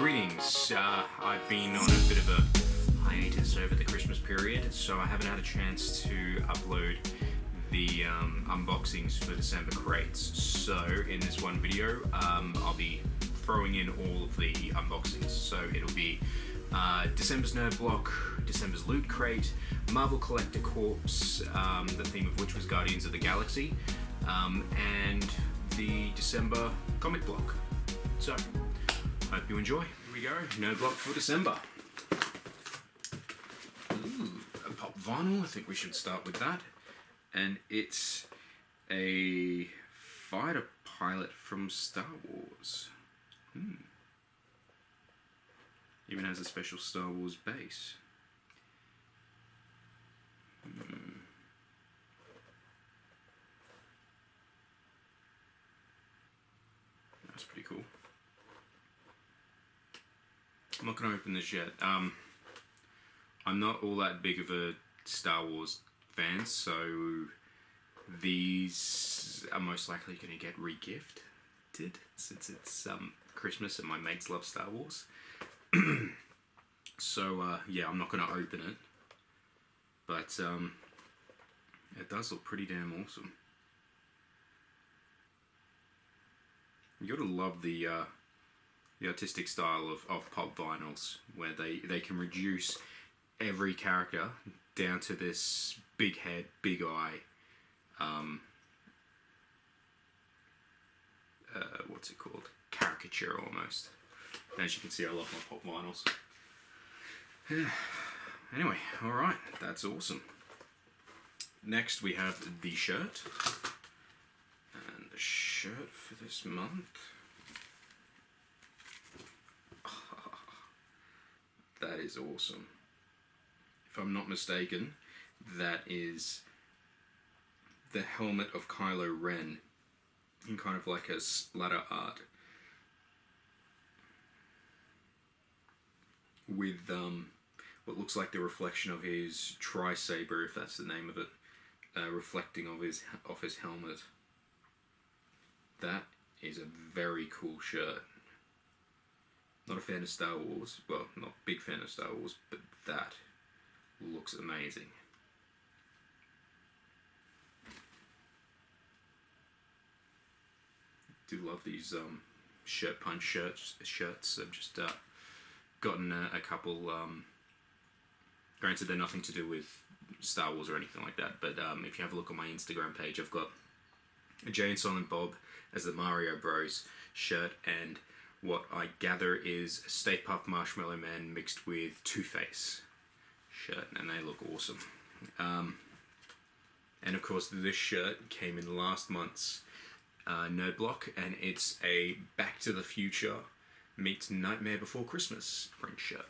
Greetings. I've been on a bit of a hiatus over the Christmas period, so I haven't had a chance to upload the unboxings for December crates. So in this one video, I'll be throwing in all of the unboxings. So it'll be December's Nerd Block, December's Loot Crate, Marvel Collector Corps, the theme of which was Guardians of the Galaxy, and the December Comic Block. So, hope you enjoy. Here we go, Nerd Block for December. Ooh, a Pop Vinyl, I think we should start with that. And it's a fighter pilot from Star Wars. Even has a special Star Wars base. That's pretty cool. I'm not going to open this yet. I'm not all that big of a Star Wars fan, so these are most likely going to get re-gifted since it's Christmas and my mates love Star Wars. So yeah, I'm not going to open it, but it does look pretty damn awesome. You gotta love the artistic style of Pop Vinyls, where they can reduce every character down to this big head, big eye, what's it called? Caricature almost. As you can see, I love my Pop Vinyls. Anyway, alright, that's awesome. Next we have the shirt. And the shirt for this month. That is awesome. If I'm not mistaken, that is the helmet of Kylo Ren in kind of like a splatter art. With what looks like the reflection of his tri-saber, if that's the name of it, reflecting off his helmet. That is a very cool shirt. Not a fan of Star Wars, well, not a big fan of Star Wars, but that looks amazing. Do love these shirt punch shirts. I've just gotten a couple. Granted, they're nothing to do with Star Wars or anything like that, but if you have a look on my Instagram page, I've got a Jay and Silent Bob as the Mario Bros shirt, and what I gather is a Stay Puft Marshmallow Man mixed with Two-Face shirt, and they look awesome. And of course, this shirt came in last month's Nerd Block, and it's a Back to the Future meets Nightmare Before Christmas print shirt.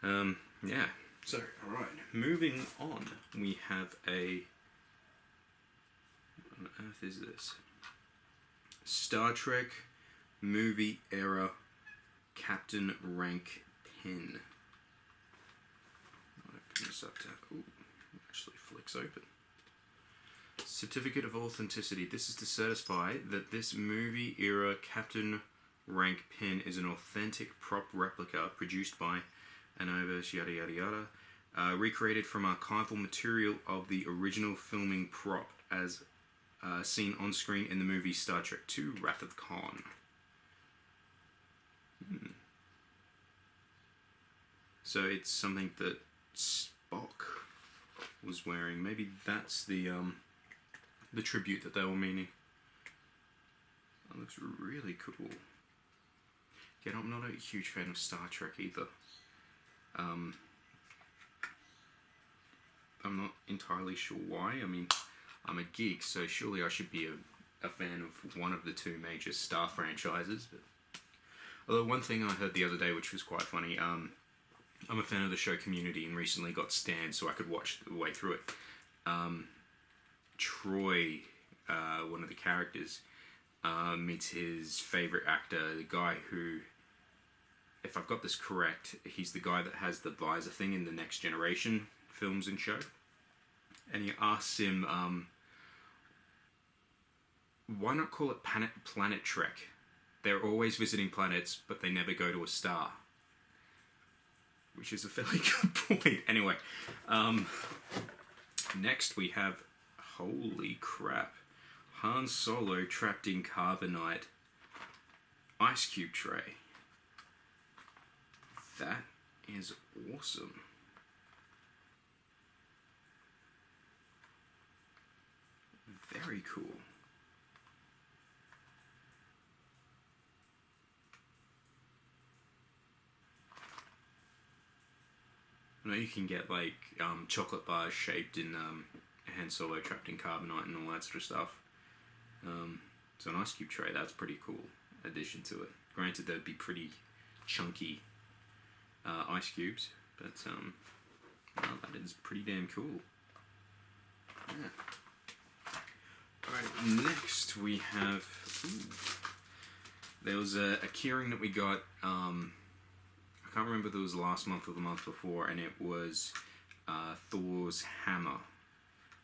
Yeah, so, alright, moving on, we have a, what on earth is this? Star Trek movie era Captain Rank pin. I'll open this up to, ooh, it actually flicks open. Certificate of Authenticity. This is to certify that this movie era Captain Rank pin is an authentic prop replica produced by Anovus yada yada yada, recreated from archival material of the original filming prop as seen on screen in the movie Star Trek II Wrath of Khan. So it's something that Spock was wearing. Maybe that's the tribute that they were meaning. That looks really cool. Again, I'm not a huge fan of Star Trek either. I'm not entirely sure why. I mean, I'm a geek, so surely I should be a fan of one of the two major Star franchises. But although one thing I heard the other day, which was quite funny, I'm a fan of the show Community and recently got Stan so I could watch the way through it. Troy, one of the characters, meets his favorite actor, the guy who, if I've got this correct, he's the guy that has the visor thing in the Next Generation films and show. And he asks him, why not call it Planet Trek? they're always visiting planets, but they never go to a star. Which is a fairly good point. Anyway, next we have, holy crap, Han Solo trapped in carbonite ice cube tray. That is awesome. Very cool. I know you can get like chocolate bars shaped in Han Solo trapped in carbonite and all that sort of stuff. So an ice cube tray, that's pretty cool addition to it. Granted, they'd be pretty chunky ice cubes, but well, that is pretty damn cool. Yeah. Alright, next we have... There was a keyring that we got... I can't remember if it was last month or the month before, and it was Thor's hammer.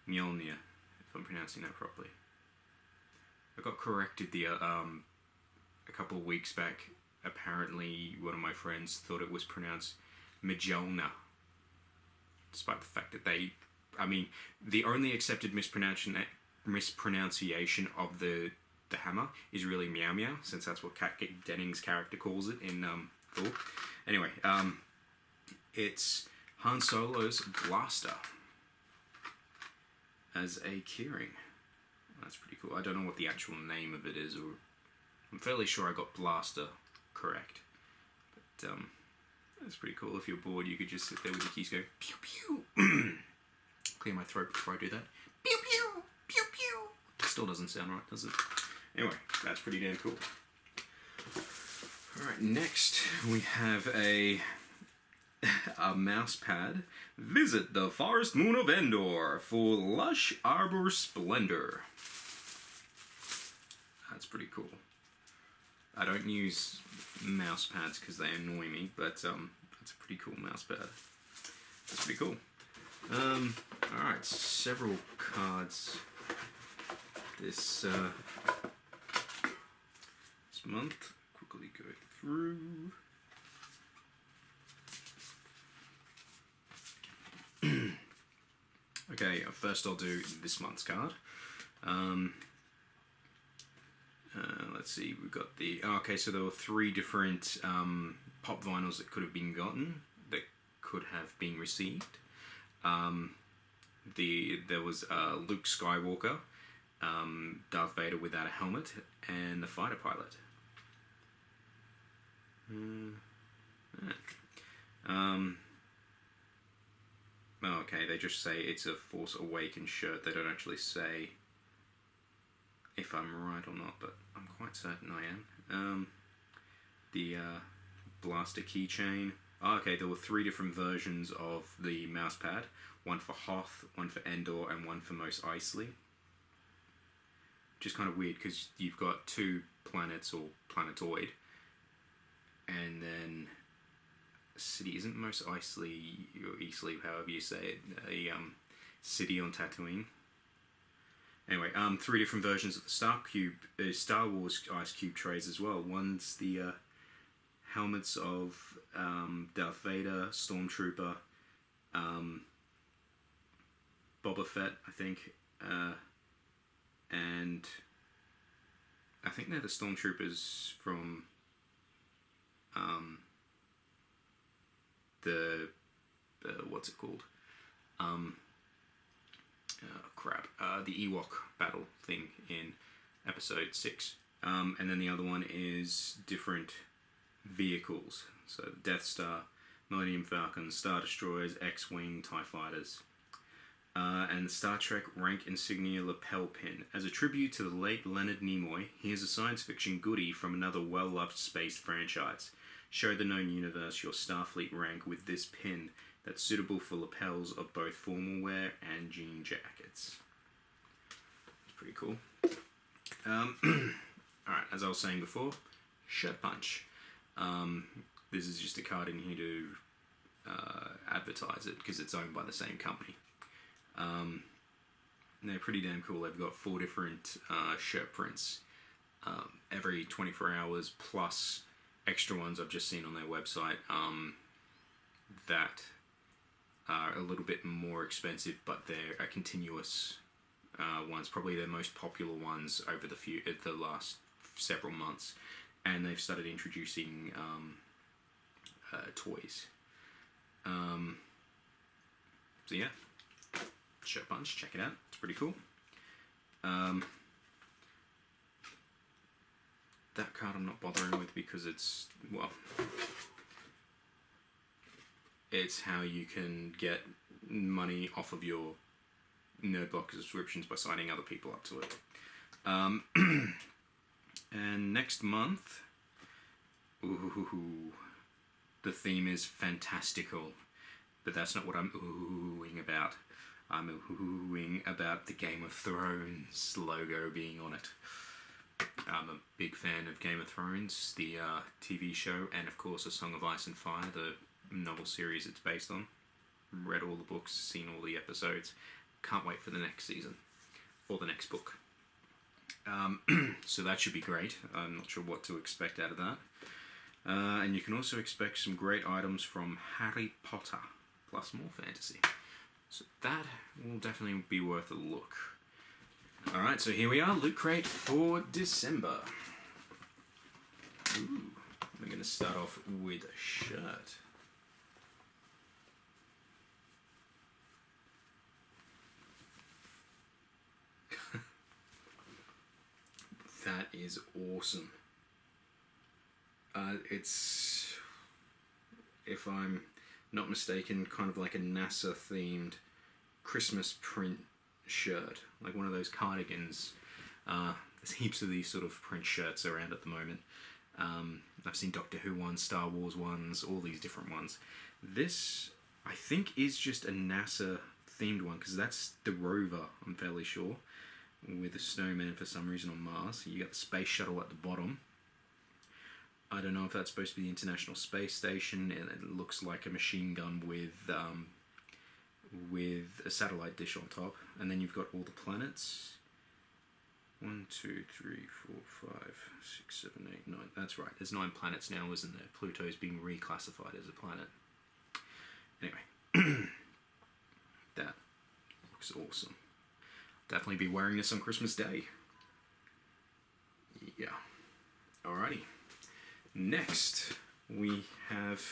Mjolnir, if I'm pronouncing that properly. I got corrected a couple of weeks back. Apparently, one of my friends thought it was pronounced Mjolnir. Despite the fact that the only accepted mispronunciation of the hammer is really Meow Meow, since that's what Kat Dennings' character calls it in Thor. Anyway, it's Han Solo's blaster as a keyring. That's pretty cool. I don't know what the actual name of it is, or I'm fairly sure I got blaster correct. But that's pretty cool. If you're bored, you could just sit there with your keys going pew pew. Clear my throat before I do that. Pew pew pew pew. Still doesn't sound right, does it? Anyway, that's pretty damn cool. Alright, next we have a mouse pad. Visit the forest moon of Endor for lush arbor splendor. That's pretty cool. I don't use mouse pads because they annoy me, but that's a pretty cool mouse pad. That's pretty cool. Alright, several cards this month. Quickly go through. Okay, first I'll do this month's card. Let's see, we've got the... okay, so there were 3 different pop vinyls that could have been gotten, that could have been received. There was Luke Skywalker, Darth Vader without a helmet, and the fighter pilot. Okay, they just say it's a Force Awakens shirt. They don't actually say if I'm right or not, but I'm quite certain I am. The blaster keychain. Okay, there were 3 different versions of the mouse pad. One for Hoth, one for Endor, and one for Mos Eisley. Which is kind of weird, because you've got 2 planets, or planetoid, and then city. Isn't Mos Eisley, or Eisley, however you say it, a city on Tatooine? Anyway, 3 different versions of the Star Wars ice cube trays as well. One's the helmets of Darth Vader, Stormtrooper, Boba Fett, I think, and I think they're the Stormtroopers from the what's it called? The Ewok battle thing in Episode 6. And then the other one is different vehicles. So Death Star, Millennium Falcon, Star Destroyers, X-Wing, TIE Fighters. And the Star Trek rank insignia lapel pin. As a tribute to the late Leonard Nimoy, here's a science fiction goodie from another well-loved space franchise. Show the known universe your Starfleet rank with this pin that's suitable for lapels of both formal wear and jean jackets. It's pretty cool. Alright, as I was saying before, Shirt Punch. This is just a card in here to advertise it because it's owned by the same company. They're pretty damn cool. They've got 4 different shirt prints. every 24 hours plus extra ones I've just seen on their website that are a little bit more expensive, but they're a continuous ones, probably their most popular ones over the last several months, and they've started introducing toys. So yeah, Shirt Punch, check it out, it's pretty cool. That card I'm not bothering with because it's, well, it's how you can get money off of your Nerdblock subscriptions by signing other people up to it. And next month, the theme is fantastical, but that's not what I'm oohing about. I'm oohing about the Game of Thrones logo being on it. I'm a big fan of Game of Thrones, the TV show, and of course A Song of Ice and Fire, the novel series it's based on. Read all the books, seen all the episodes. Can't wait for the next season, or the next book. So that should be great. I'm not sure what to expect out of that. And you can also expect some great items from Harry Potter, plus more fantasy. So that will definitely be worth a look. Alright, so here we are, Loot Crate for December. Ooh, we're going to start off with a shirt. That is awesome. It's, if I'm not mistaken, kind of like a NASA themed Christmas print shirt, like one of those cardigans. There's heaps of these sort of print shirts around at the moment. I've seen Doctor Who ones, Star Wars ones, all these different ones. This, I think, is just a NASA themed one, because that's the rover, I'm fairly sure, with a snowman for some reason on Mars. You got the space shuttle at the bottom. I don't know if that's supposed to be the International Space Station, and it looks like a machine gun with a satellite dish on top. And then you've got all the planets. 1, 2, 3, 4, 5, 6, 7, 8, 9. That's right. There's 9 planets now, isn't there? Pluto's being reclassified as a planet. Anyway, that looks awesome. Definitely be wearing this on Christmas Day. Yeah. Alrighty. Next, we have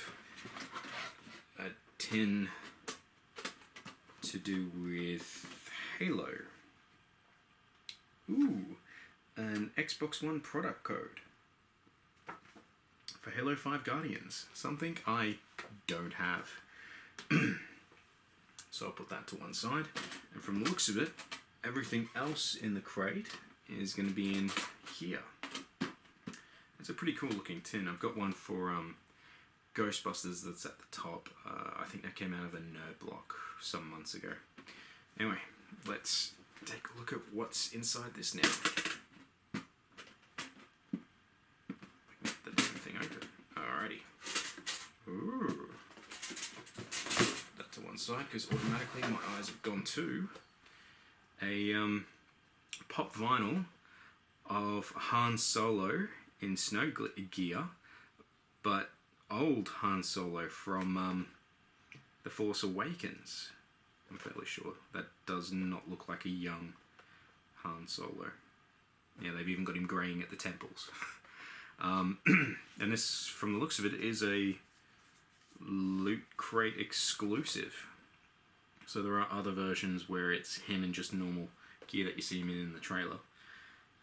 a tin to do with Halo. Ooh, an Xbox One product code for Halo 5 Guardians. Something I don't have. So I'll put that to one side. And from the looks of it, everything else in the crate is going to be in here. It's a pretty cool looking tin. I've got one for Ghostbusters that's at the top. I think that came out of a Nerdblock some months ago. Anyway, let's take a look at what's inside this now. Get the damn thing open. Alrighty. Ooh. Put that to one side because automatically my eyes have gone to a pop vinyl of Han Solo in snow gear, but old Han Solo from The Force Awakens. I'm fairly sure that does not look like a young Han Solo. Yeah, they've even got him greying at the temples. And this, from the looks of it, is a Loot Crate exclusive. So there are other versions where it's him in just normal gear that you see him in the trailer.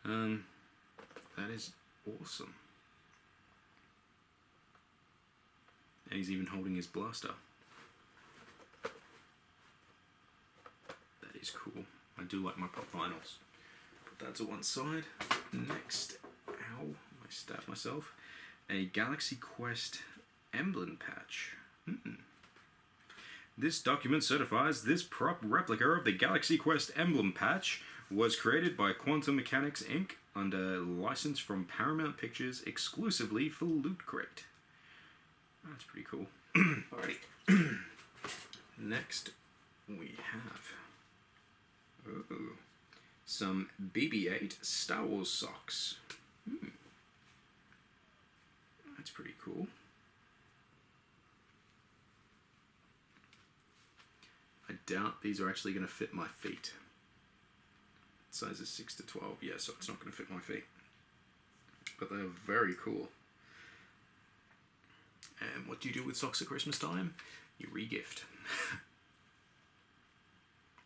That is awesome. And he's even holding his blaster. That is cool. I do like my pop vinyls. Put that to one side. Next, ow, I stabbed myself. A Galaxy Quest emblem patch. This document certifies this prop replica of the Galaxy Quest emblem patch was created by Quantum Mechanics Inc. under license from Paramount Pictures exclusively for Loot Crate. That's pretty cool. Alrighty. Next, we have some BB-8 Star Wars socks. That's pretty cool. I doubt these are actually going to fit my feet. Size is 6 to 12, yeah, so it's not going to fit my feet. But they're very cool. And what do you do with socks at Christmas time? You re-gift.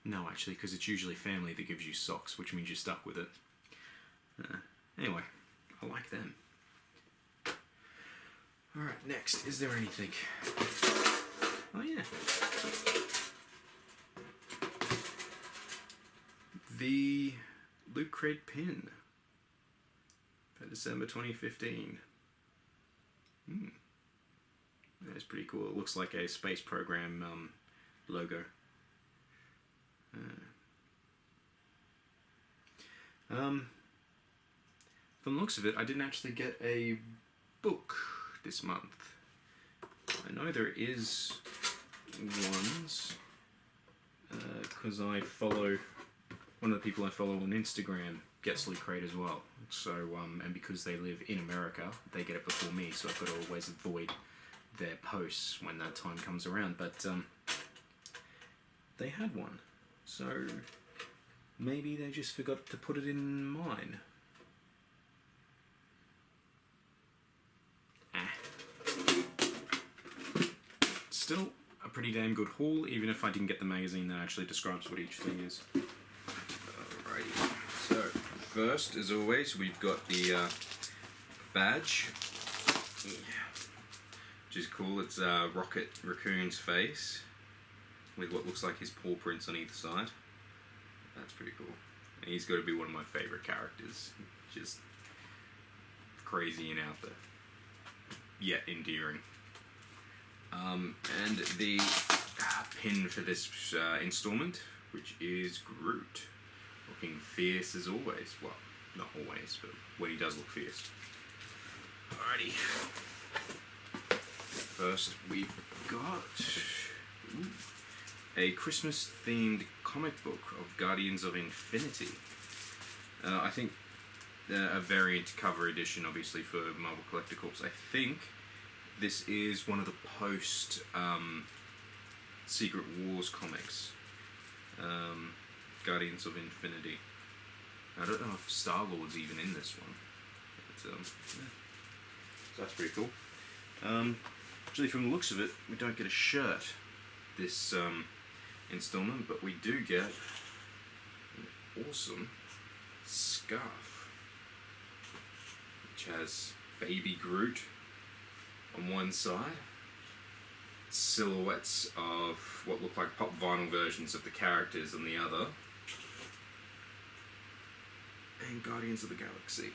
No, actually, because it's usually family that gives you socks, which means you're stuck with it. Anyway, I like them. Alright, next, is there anything? Oh yeah. The Loot Crate pin for December 2015. That's pretty cool. It looks like a space program logo. From the looks of it, I didn't actually get a book this month. I know there is ones because I follow one of the people I follow on Instagram gets Loot Crate as well. So and because they live in America, they get it before me. So I've got to always avoid their posts when that time comes around. But they had one, so maybe they just forgot to put it in mine. Still a pretty damn good haul, even if I didn't get the magazine that actually describes what each thing is. Alrighty, so first, as always, we've got the badge, which is cool. It's Rocket Raccoon's face with what looks like his paw prints on either side. That's pretty cool. And he's got to be one of my favourite characters. Just crazy and out there, yet endearing. And the pin for this installment, which is Groot, looking fierce as always. Well, not always, but when he does look fierce. Alrighty. First, we've got a Christmas-themed comic book of Guardians of Infinity. I think a variant cover edition, obviously, for Marvel Collectibles. I think this is one of the post Secret Wars comics. Guardians of Infinity. I don't know if Star-Lord's even in this one. But, yeah. So that's pretty cool. Actually, from the looks of it, we don't get a shirt this installment, but we do get an awesome scarf, which has Baby Groot on one side, silhouettes of what look like pop vinyl versions of the characters on the other, and Guardians of the Galaxy.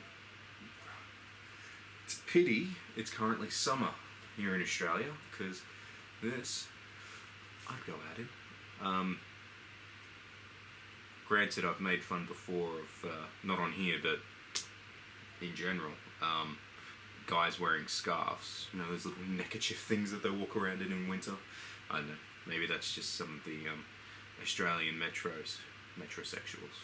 It's a pity it's currently summer here in Australia, because this, I'd go at it. Granted, I've made fun before of, not on here, but in general, guys wearing scarves. You know, those little neckerchief things that they walk around in winter. I don't know, maybe that's just some of the Australian metrosexuals.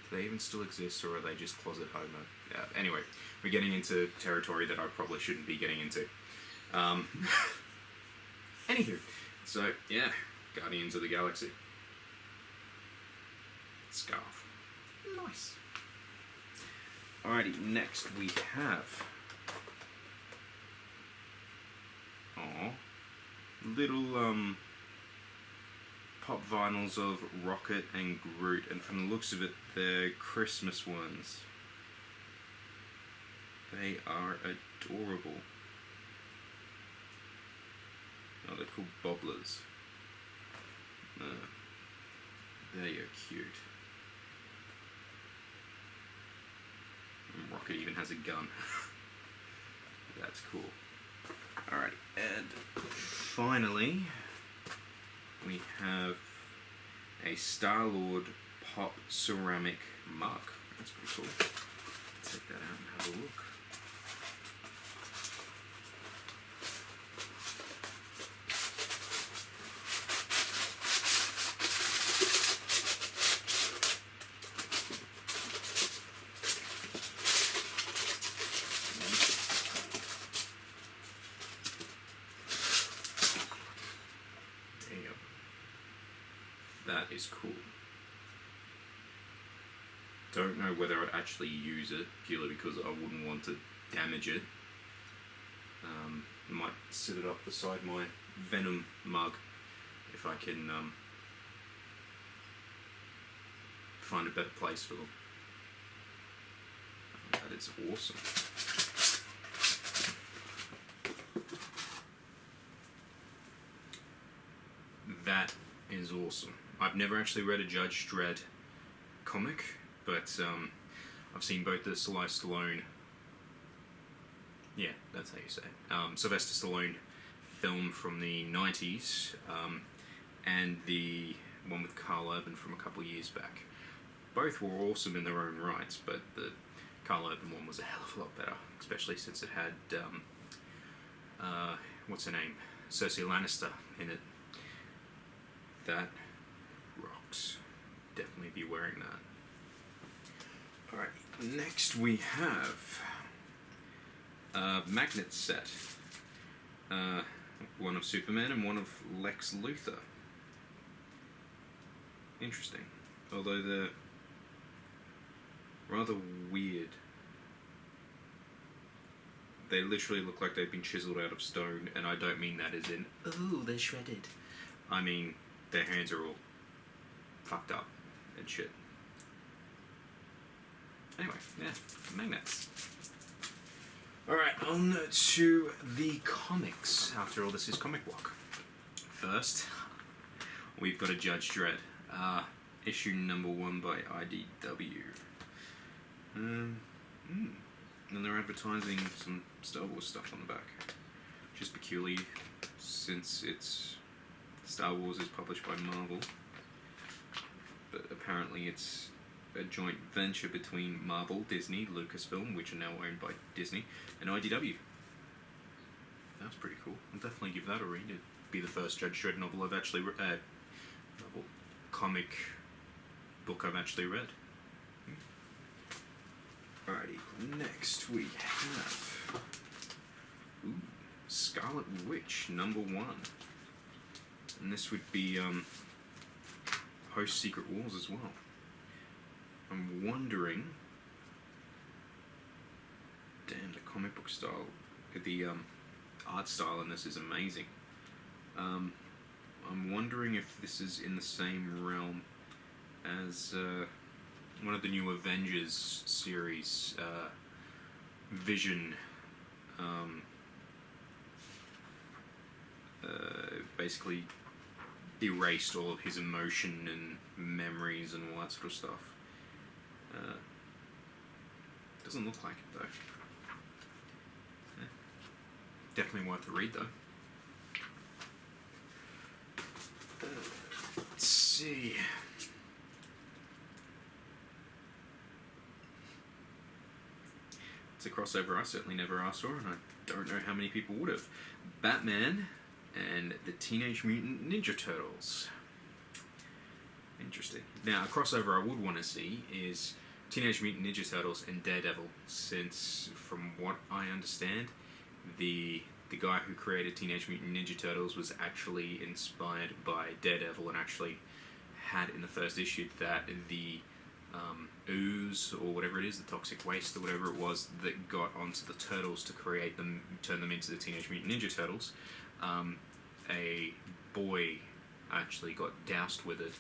Do they even still exist, or are they just closet homo? Yeah, anyway, we're getting into territory that I probably shouldn't be getting into. Anywho, so yeah, Guardians of the Galaxy. Scarf. Nice. Alrighty, next we have little pop vinyls of Rocket and Groot, and from the looks of it, they're Christmas ones. They are adorable. Oh, they're called bobblers. They are cute. And Rocket even has a gun. That's cool. Alright, and finally, we have a Star-Lord pop ceramic mug. That's pretty cool. Take that out and have a look. is cool. Don't know whether I'd actually use it, purely because I wouldn't want to damage it. I might sit it up beside my Venom mug if I can find a better place for them. That is awesome. That is awesome. I've never actually read a Judge Dredd comic, but I've seen both the Sylvester Stallone, yeah, that's how you say it, Sylvester Stallone film from the 90s, and the one with Carl Urban from a couple of years back. Both were awesome in their own rights, but the Carl Urban one was a hell of a lot better, especially since it had, what's her name? Cersei Lannister in it. That rocks. Definitely be wearing that. Alright, next we have a magnet set. One of Superman and one of Lex Luthor. Interesting. Although they're rather weird. They literally look like they've been chiseled out of stone, and I don't mean that as in, ooh, they're shredded. I mean, their hands are all fucked up and shit. Anyway, yeah, magnets. Alright, on to the comics. After all, this is Comic Walk. First, we've got a Judge Dredd. Issue number 1 by IDW. And they're advertising some Star Wars stuff on the back. Which is peculiar, since it's Star Wars is published by Marvel. But apparently it's a joint venture between Marvel, Disney, Lucasfilm, which are now owned by Disney, and IDW. That's pretty cool. I'll definitely give that a read. It'd be the first Judge Dredd novel I've actually novel, comic book I've actually read. Alrighty, next we have Scarlet Witch, number 1. And this would be post Secret Wars as well. I'm wondering, damn, the comic book style, the art style in this is amazing. I'm wondering if this is in the same realm as one of the new Avengers series, Vision, basically erased all of his emotion and memories and all that sort of stuff. Doesn't look like it though. Yeah. Definitely worth a read though. Let's see. It's a crossover I certainly never asked for, and I don't know how many people would have. Batman and the Teenage Mutant Ninja Turtles. Interesting. Now, a crossover I would want to see is Teenage Mutant Ninja Turtles and Daredevil, since, from what I understand, the guy who created Teenage Mutant Ninja Turtles was actually inspired by Daredevil, and actually had in the first issue that the ooze, or whatever it is, the toxic waste, or whatever it was, that got onto the turtles to create them, turn them into the Teenage Mutant Ninja Turtles, a boy actually got doused with it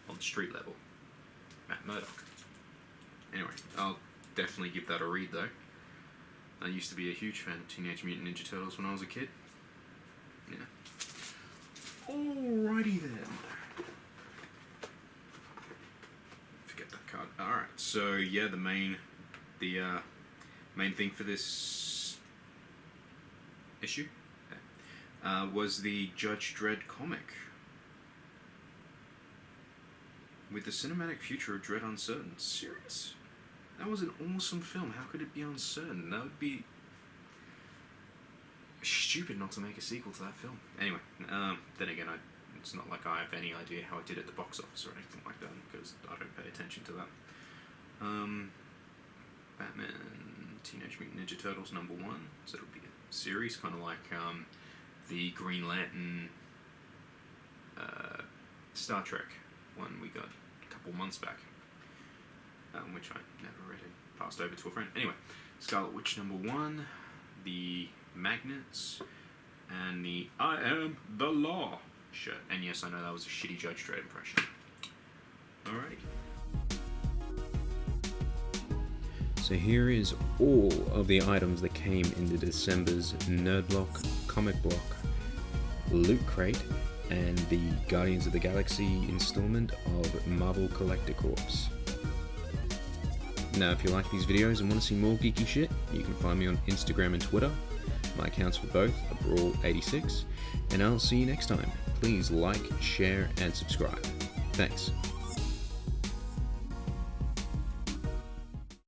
on the street level. Matt Murdock. Anyway, I'll definitely give that a read though. I used to be a huge fan of Teenage Mutant Ninja Turtles when I was a kid. Yeah. Alrighty then. Forget that card. Alright, so yeah, the main thing for this issue was the Judge Dredd comic. With the cinematic future of Dredd uncertain. Serious? That was an awesome film. How could it be uncertain? That would be stupid not to make a sequel to that film. Anyway, then again, it's not like I have any idea how it did at the box office or anything like that, because I don't pay attention to that. Batman, Teenage Mutant Ninja Turtles #1. So it'll be a series, kind of like the Green Lantern Star Trek one we got a couple months back, which I never read it, passed over to a friend. Anyway, Scarlet Witch #1, the magnets, and the I Am the Law shirt. And yes, I know that was a shitty Judge Dredd impression. Alrighty. So here is all of the items that came into December's Nerd Block, Comic Block, Loot Crate, and the Guardians of the Galaxy installment of Marvel Collector Corps. Now, if you like these videos and want to see more geeky shit, you can find me on Instagram and Twitter. My accounts for both are Brawl86, and I'll see you next time. Please like, share, and subscribe. Thanks.